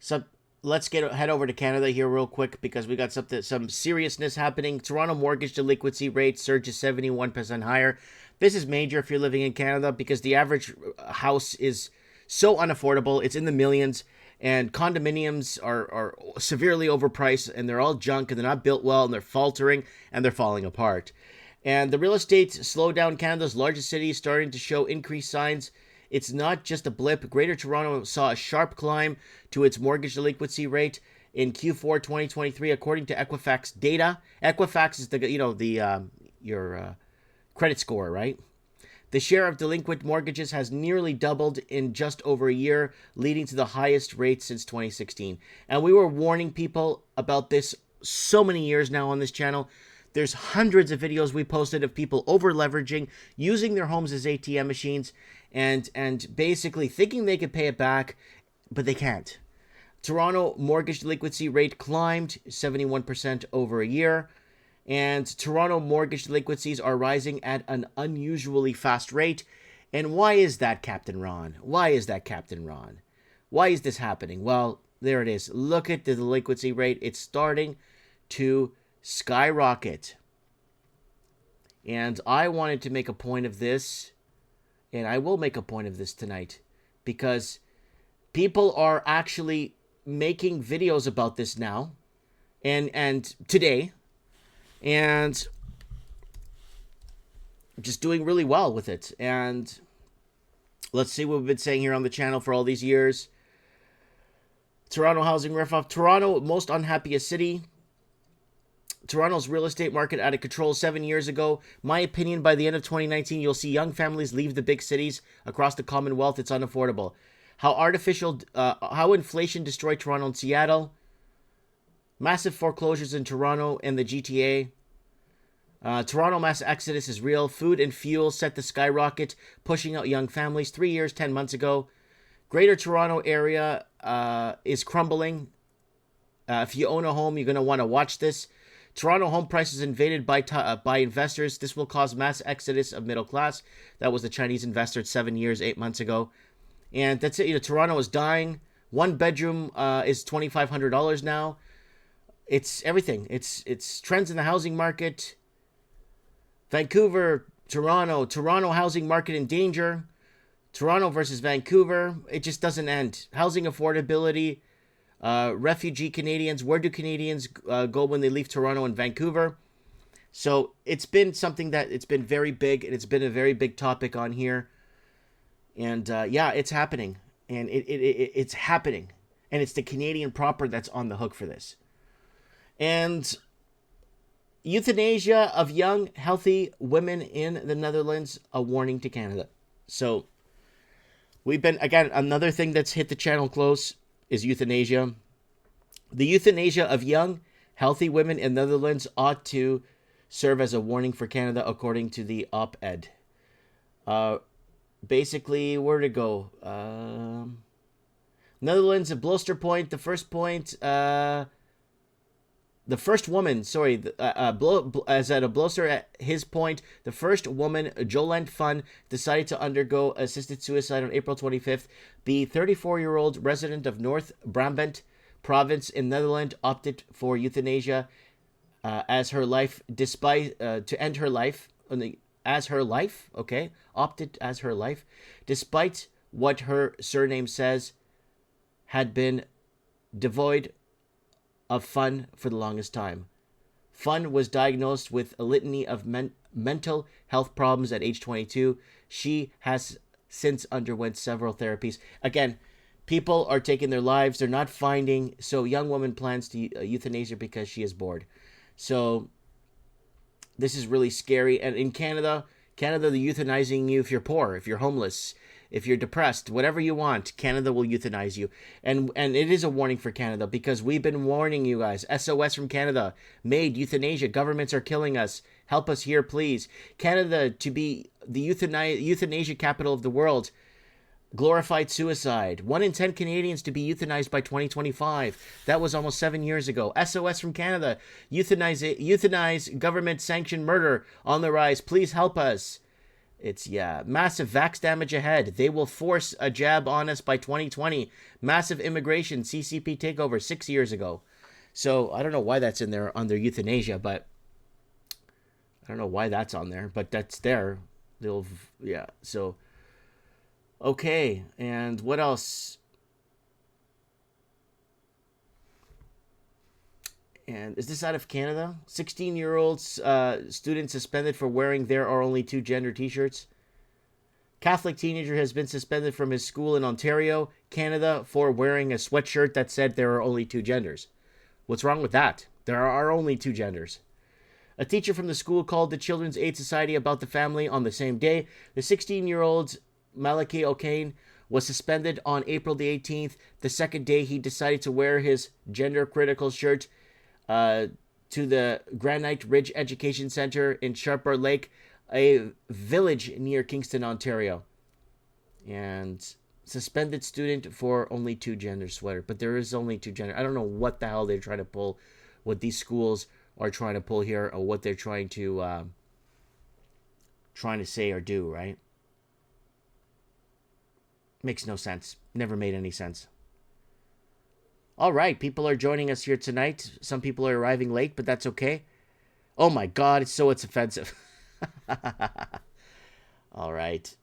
So let's head over to Canada here real quick because we got some seriousness happening. Toronto mortgage delinquency rate surges 71% higher. This is major if you're living in Canada because the average house is so unaffordable. It's in the millions, and condominiums are severely overpriced, and they're all junk, and they're not built well, and they're faltering, and they're falling apart. And the real estate slowdown, Canada's largest city, is starting to show increased signs. It's not just a blip. Greater Toronto saw a sharp climb to its mortgage delinquency rate in Q4 2023, according to Equifax data. Equifax is your credit score, right? The share of delinquent mortgages has nearly doubled in just over a year, leading to the highest rate since 2016. And we were warning people about this so many years now on this channel. There's hundreds of videos we posted of people over leveraging, using their homes as ATM machines, and basically thinking they could pay it back, but they can't. Toronto mortgage delinquency rate climbed 71% over a year, and Toronto mortgage delinquencies are rising at an unusually fast rate. And why is that, Captain Ron? Why is that, Captain Ron? Why is this happening? Well, there it is. Look at the delinquency rate. It's starting to skyrocket. And I wanted to make a point of this, and I will make a point of this tonight, because people are actually making videos about this now and today, and just doing really well with it. And let's see what we've been saying here on the channel for all these years. Toronto housing riff-off. Toronto, most unhappiest city. Toronto's real estate market out of control 7 years ago. My opinion, by the end of 2019, you'll see young families leave the big cities across the Commonwealth. It's unaffordable. How inflation destroyed Toronto and Seattle. Massive foreclosures in Toronto and the GTA. Toronto mass exodus is real. Food and fuel set to skyrocket, pushing out young families. 3 years, 10 months ago. Greater Toronto area is crumbling. If you own a home, you're going to want to watch this. Toronto home prices invaded by investors. This will cause mass exodus of middle class. That was the Chinese investor 7 years, 8 months ago. And that's it. Toronto is dying. One bedroom is $2,500 now. It's everything. It's trends in the housing market. Vancouver, Toronto housing market in danger. Toronto versus Vancouver. It just doesn't end. Housing affordability. Refugee Canadians. Where do Canadians go when they leave Toronto and Vancouver? So it's been something that it's been very big, and it's been a very big topic on here. And yeah, it's happening, and it's happening, and it's the Canadian proper that's on the hook for this. And euthanasia of young, healthy women in the Netherlands, a warning to Canada. So we've been, again, another thing that's hit the channel close is euthanasia. The euthanasia of young, healthy women in the Netherlands ought to serve as a warning for Canada, according to the op-ed. Basically, where to go? Netherlands, a Bloster point. The first point, the first woman, sorry, as at a Bloster at his point, the first woman, Jolent Fun, decided to undergo assisted suicide on April 25th. The 34-year-old resident of North Brabant province in Netherlands opted for euthanasia as her life, to end her life opted as her life, despite what her surname says had been devoid of fun for the longest time. Fun was diagnosed with a litany of mental health problems at age 22. She has since underwent several therapies. Again, people are taking their lives. They're not finding. So young woman plans to euthanasia because she is bored. So this is really scary. And in Canada, they're euthanizing you if you're poor, if you're homeless, if you're depressed, whatever you want. Canada will euthanize you. And it is a warning for Canada, because we've been warning you guys. SOS from Canada. MAID, euthanasia. Governments are killing us. Help us here, please. Canada to be the euthanasia capital of the world. Glorified suicide. 1 in 10 Canadians to be euthanized by 2025. That was almost 7 years ago. SOS from Canada. Euthanize government-sanctioned murder on the rise. Please help us. It's, yeah, massive vax damage ahead. They will force a jab on us by 2020. Massive immigration, CCP takeover 6 years ago. So I don't know why that's in there under euthanasia, but I don't know why that's on there, but that's there. They'll, yeah. So, okay. And what else? And is this out of Canada? 16-year-olds student suspended for wearing "There Are Only Two Gender" t-shirts. Catholic teenager has been suspended from his school in Ontario, Canada, for wearing a sweatshirt that said "There are only two genders." What's wrong with that? There are only two genders. A teacher from the school called the Children's Aid Society about the family on the same day. The 16-year-old Malachi O'Kane was suspended on April the 18th, the second day he decided to wear his gender-critical shirt to the Granite Ridge Education Center in Sharper Lake, a village near Kingston, Ontario. And suspended student for only two gender sweater. But there is only two gender. I don't know what the hell they're trying to pull, what these schools are trying to pull here, or what they're trying to say or do, right? Makes no sense. Never made any sense. All right, people are joining us here tonight. Some people are arriving late, but that's okay. Oh my God, it's offensive. All right.